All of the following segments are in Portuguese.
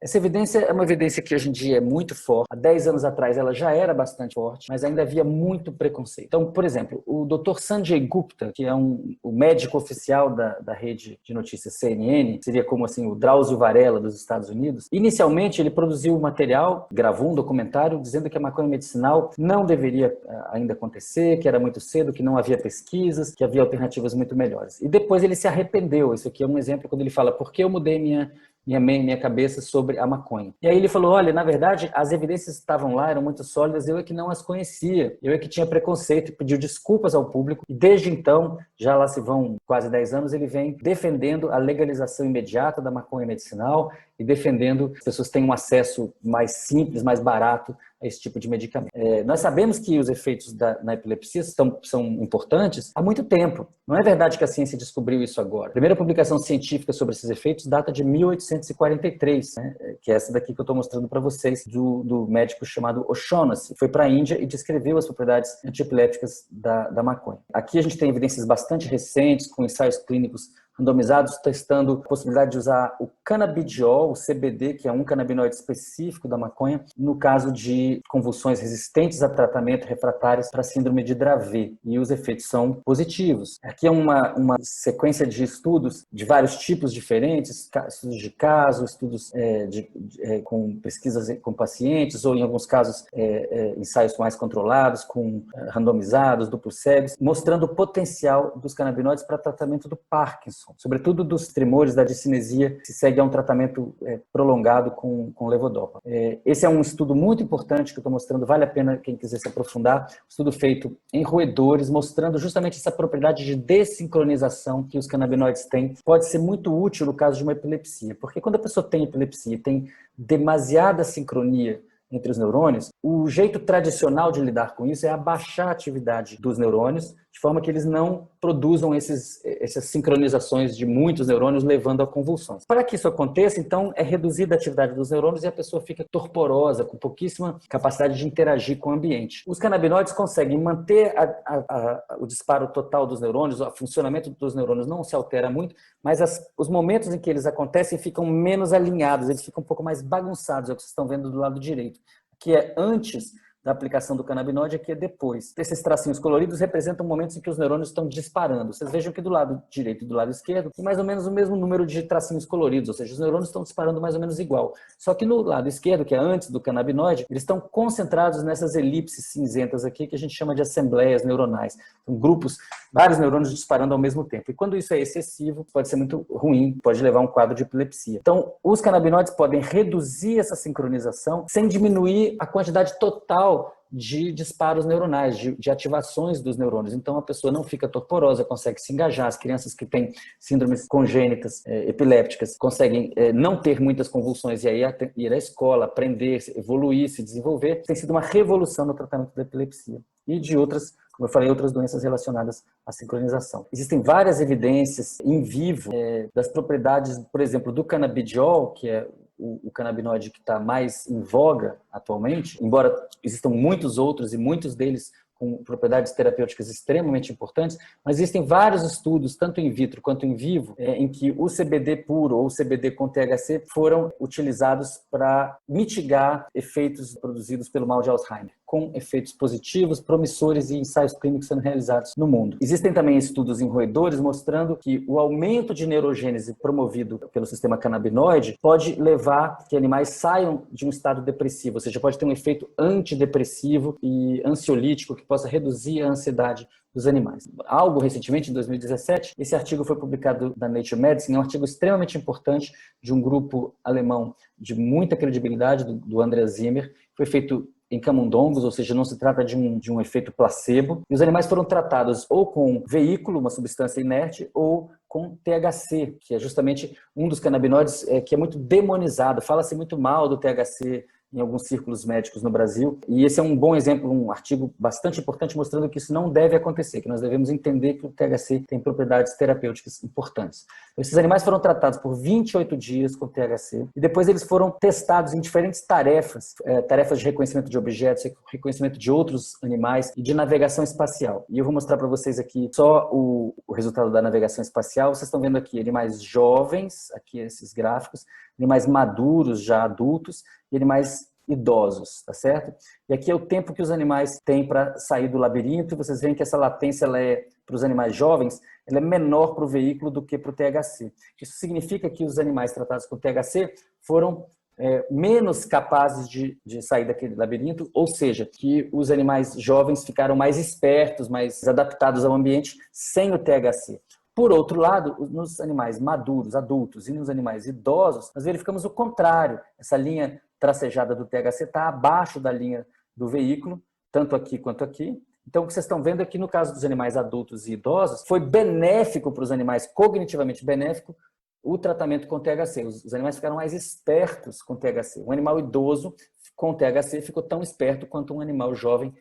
Essa evidência é uma evidência que hoje em dia é muito forte. Há 10 anos atrás ela já era bastante forte, mas ainda havia muito preconceito. Então, por exemplo, o Dr. Sanjay Gupta, que é o médico oficial da rede de notícias CNN, seria como assim o Drauzio Varela dos Estados Unidos, inicialmente ele produziu um material, gravou um documentário dizendo que a maconha medicinal não deveria ainda acontecer, que era muito cedo, que não havia pesquisas, que havia alternativas muito melhores. E depois ele se arrependeu. Isso aqui é um exemplo quando ele fala: por que eu mudei minha cabeça sobre a maconha? E aí ele falou: olha, na verdade, as evidências estavam lá, eram muito sólidas, eu é que não as conhecia, eu é que tinha preconceito, e pediu desculpas ao público. E desde então, já lá se vão quase 10 anos, ele vem defendendo a legalização imediata da maconha medicinal e defendendo que as pessoas tenham um acesso mais simples, mais barato a esse tipo de medicamento. Nós sabemos que os efeitos na epilepsia são importantes há muito tempo. Não é verdade que a ciência descobriu isso agora. A primeira publicação científica sobre esses efeitos data de 1843, né? Que é essa daqui que eu estou mostrando para vocês, do médico chamado O'Shaughnessy. Foi para a Índia e descreveu as propriedades antiepiléticas da maconha. Aqui a gente tem evidências bastante recentes, com ensaios clínicos randomizados, testando a possibilidade de usar o canabidiol, o CBD, que é um canabinoide específico da maconha, no caso de convulsões resistentes a tratamento refratários para síndrome de Dravet. E os efeitos são positivos. Aqui é uma sequência de estudos de vários tipos diferentes, estudos de caso, estudos com pesquisas com pacientes, ou em alguns casos ensaios mais controlados, randomizados, duplos cegos, mostrando o potencial dos canabinoides para tratamento do Parkinson, sobretudo dos tremores, da discinesia, que se segue a um tratamento prolongado com levodopa. Esse é um estudo muito importante que eu estou mostrando, vale a pena quem quiser se aprofundar, estudo feito em roedores, mostrando justamente essa propriedade de desincronização que os canabinoides têm. Pode ser muito útil no caso de uma epilepsia, porque quando a pessoa tem epilepsia e tem demasiada sincronia entre os neurônios, o jeito tradicional de lidar com isso é abaixar a atividade dos neurônios, de forma que eles não produzam essas sincronizações de muitos neurônios, levando a convulsões. Para que isso aconteça, então, é reduzida a atividade dos neurônios e a pessoa fica torporosa, com pouquíssima capacidade de interagir com o ambiente. Os canabinoides conseguem manter o disparo total dos neurônios, o funcionamento dos neurônios não se altera muito, mas os momentos em que eles acontecem ficam menos alinhados, eles ficam um pouco mais bagunçados, é o que vocês estão vendo do lado direito, que é antes da aplicação do canabinoide, aqui é depois. Esses tracinhos coloridos representam momentos em que os neurônios estão disparando. Vocês vejam que do lado direito e do lado esquerdo tem mais ou menos o mesmo número de tracinhos coloridos, ou seja, os neurônios estão disparando mais ou menos igual. Só que no lado esquerdo, que é antes do canabinoide, eles estão concentrados nessas elipses cinzentas aqui, que a gente chama de assembleias neuronais. São grupos, vários neurônios disparando ao mesmo tempo. E quando isso é excessivo, pode ser muito ruim, pode levar a um quadro de epilepsia. Então, os canabinoides podem reduzir essa sincronização sem diminuir a quantidade total de disparos neuronais, de ativações dos neurônios. Então, a pessoa não fica torporosa, consegue se engajar. As crianças que têm síndromes congênitas, epilépticas, conseguem não ter muitas convulsões e aí ir à escola, aprender, evoluir, se desenvolver. Tem sido uma revolução no tratamento da epilepsia e de outras, como eu falei, outras doenças relacionadas à sincronização. Existem várias evidências em vivo das propriedades, por exemplo, do canabidiol, que é o canabinoide que está mais em voga atualmente, embora existam muitos outros e muitos deles com propriedades terapêuticas extremamente importantes, mas existem vários estudos, tanto in vitro quanto in vivo, em que o CBD puro ou o CBD com THC foram utilizados para mitigar efeitos produzidos pelo mal de Alzheimer, com efeitos positivos, promissores e ensaios clínicos sendo realizados no mundo. Existem também estudos em roedores mostrando que o aumento de neurogênese promovido pelo sistema canabinoide pode levar que animais saiam de um estado depressivo, ou seja, pode ter um efeito antidepressivo e ansiolítico que possa reduzir a ansiedade dos animais. Algo recentemente, em 2017, esse artigo foi publicado na Nature Medicine, é um artigo extremamente importante de um grupo alemão de muita credibilidade, do Andreas Zimmer, foi feito em camundongos, ou seja, não se trata de um efeito placebo. E os animais foram tratados ou com veículo, uma substância inerte, ou com THC, que é justamente um dos canabinoides que é muito demonizado. Fala-se muito mal do THC em alguns círculos médicos no Brasil, e esse é um bom exemplo, um artigo bastante importante mostrando que isso não deve acontecer, que nós devemos entender que o THC tem propriedades terapêuticas importantes. Esses animais foram tratados por 28 dias com THC, e depois eles foram testados em diferentes tarefas, tarefas de reconhecimento de objetos, reconhecimento de outros animais e de navegação espacial. E eu vou mostrar para vocês aqui só o resultado da navegação espacial. Vocês estão vendo aqui animais jovens, aqui esses gráficos, animais maduros, já adultos, e animais idosos, tá certo? E aqui é o tempo que os animais têm para sair do labirinto. Vocês veem que essa latência, ela é, para os animais jovens, ela é menor para o veículo do que para o THC. Isso significa que os animais tratados com THC foram menos capazes de sair daquele labirinto, ou seja, que os animais jovens ficaram mais espertos, mais adaptados ao ambiente sem o THC. Por outro lado, nos animais maduros, adultos e nos animais idosos, nós verificamos o contrário. Essa linha tracejada do THC está abaixo da linha do veículo, tanto aqui quanto aqui. Então, o que vocês estão vendo aqui no caso dos animais adultos e idosos, foi benéfico para os animais, cognitivamente benéfico, o tratamento com THC. Os animais ficaram mais espertos com THC. Um animal idoso com THC ficou tão esperto quanto um animal jovem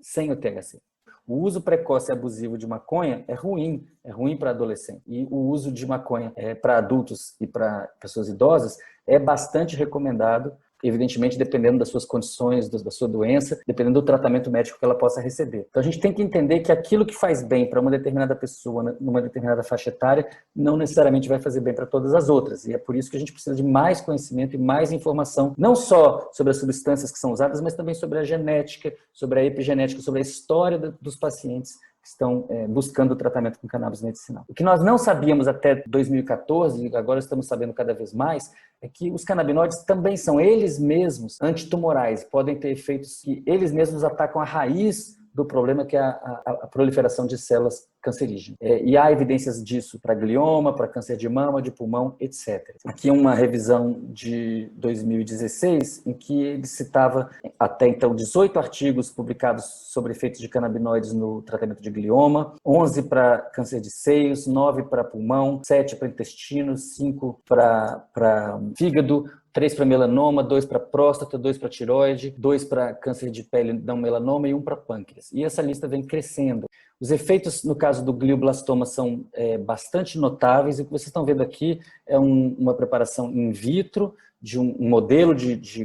sem o THC. O uso precoce e abusivo de maconha é ruim para adolescente. E o uso de maconha para adultos e para pessoas idosas é bastante recomendado, evidentemente dependendo das suas condições, da sua doença, dependendo do tratamento médico que ela possa receber. Então a gente tem que entender que aquilo que faz bem para uma determinada pessoa, numa determinada faixa etária, não necessariamente vai fazer bem para todas as outras. E é por isso que a gente precisa de mais conhecimento e mais informação, não só sobre as substâncias que são usadas, mas também sobre a genética, sobre a epigenética, sobre a história dos pacientes que estão buscando o tratamento com cannabis medicinal. O que nós não sabíamos até 2014, e agora estamos sabendo cada vez mais, é que os canabinoides também são eles mesmos antitumorais, podem ter efeitos que eles mesmos atacam a raiz do problema, que é a proliferação de células cancerígenas. E há evidências disso para glioma, para câncer de mama, de pulmão, etc. Aqui uma revisão de 2016, em que ele citava até então 18 artigos publicados sobre efeitos de canabinoides no tratamento de glioma, 11 para câncer de seios, 9 para pulmão, 7 para intestino, 5 para fígado, 3 para melanoma, 2 para próstata, 2 para tireoide, 2 para câncer de pele não melanoma e 1 para pâncreas. E essa lista vem crescendo. Os efeitos, no caso do glioblastoma, são bastante notáveis. E o que vocês estão vendo aqui é uma preparação in vitro de um modelo de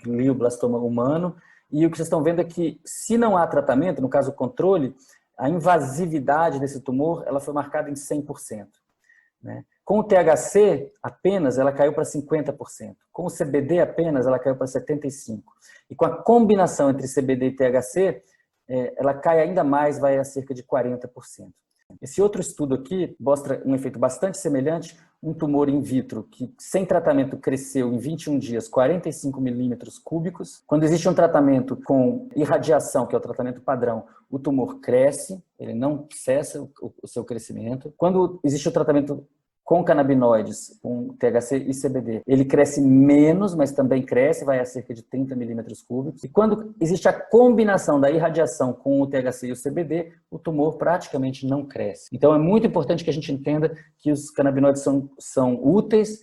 glioblastoma humano. E o que vocês estão vendo é que, se não há tratamento, no caso o controle, a invasividade desse tumor ela foi marcada em 100%. Né? Com o THC, apenas, ela caiu para 50%. Com o CBD, apenas, ela caiu para 75%. E com a combinação entre CBD e THC, ela cai ainda mais, vai a cerca de 40%. Esse outro estudo aqui mostra um efeito bastante semelhante, um tumor in vitro que, sem tratamento, cresceu em 21 dias 45 milímetros cúbicos. Quando existe um tratamento com irradiação, que é o tratamento padrão, o tumor cresce, ele não cessa o seu crescimento. Quando existe o tratamento com canabinoides, com THC e CBD, ele cresce menos, mas também cresce, vai a cerca de 30 milímetros cúbicos. E quando existe a combinação da irradiação com o THC e o CBD, o tumor praticamente não cresce. Então é muito importante que a gente entenda que os canabinoides são úteis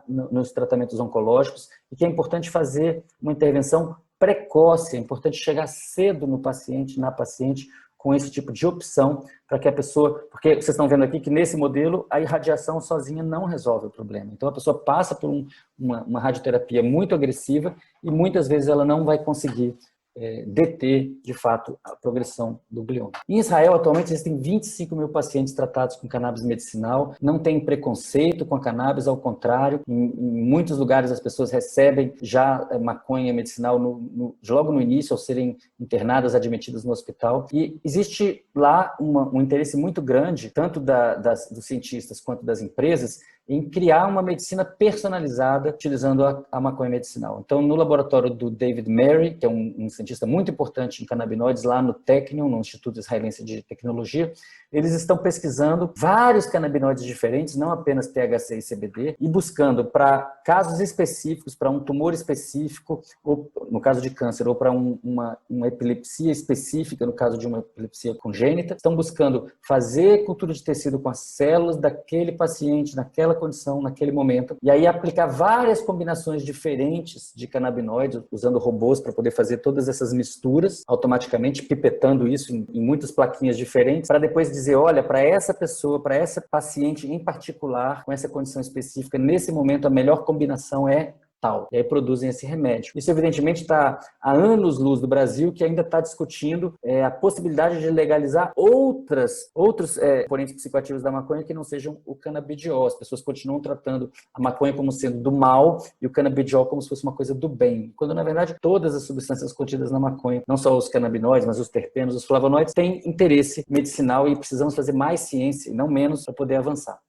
nos tratamentos oncológicos e que é importante fazer uma intervenção precoce, é importante chegar cedo no paciente, na paciente, com esse tipo de opção, para que a pessoa... Porque vocês estão vendo aqui que nesse modelo a irradiação sozinha não resolve o problema. Então a pessoa passa por uma radioterapia muito agressiva e muitas vezes ela não vai conseguir deter, de fato, a progressão do glioma. Em Israel, atualmente, existem 25 mil pacientes tratados com cannabis medicinal, não tem preconceito com a cannabis, ao contrário, em muitos lugares as pessoas recebem já maconha medicinal logo no início, ao serem internadas, admitidas no hospital, e existe lá um interesse muito grande, tanto dos cientistas quanto das empresas, em criar uma medicina personalizada utilizando a maconha medicinal. Então, no laboratório do David Mary, que é um cientista muito importante em canabinoides, lá no Technion, no Instituto Israelense de Tecnologia, eles estão pesquisando vários canabinoides diferentes, não apenas THC e CBD, e buscando para casos específicos, para um tumor específico, ou no caso de câncer, ou para uma epilepsia específica, no caso de uma epilepsia congênita, estão buscando fazer cultura de tecido com as células daquele paciente, naquela condição, naquele momento, e aí aplicar várias combinações diferentes de canabinoides, usando robôs para poder fazer todas essas misturas, automaticamente pipetando isso em muitas plaquinhas diferentes, para depois dizer, olha, para essa pessoa, para essa paciente em particular, com essa condição específica, nesse momento a melhor combinação é tal. E aí produzem esse remédio. Isso, evidentemente, está há anos-luz do Brasil, que ainda está discutindo a possibilidade de legalizar outros componentes psicoativos da maconha que não sejam o canabidiol. As pessoas continuam tratando a maconha como sendo do mal e o canabidiol como se fosse uma coisa do bem. Quando, na verdade, todas as substâncias contidas na maconha, não só os canabinoides, mas os terpenos, os flavonoides, têm interesse medicinal e precisamos fazer mais ciência e não menos para poder avançar.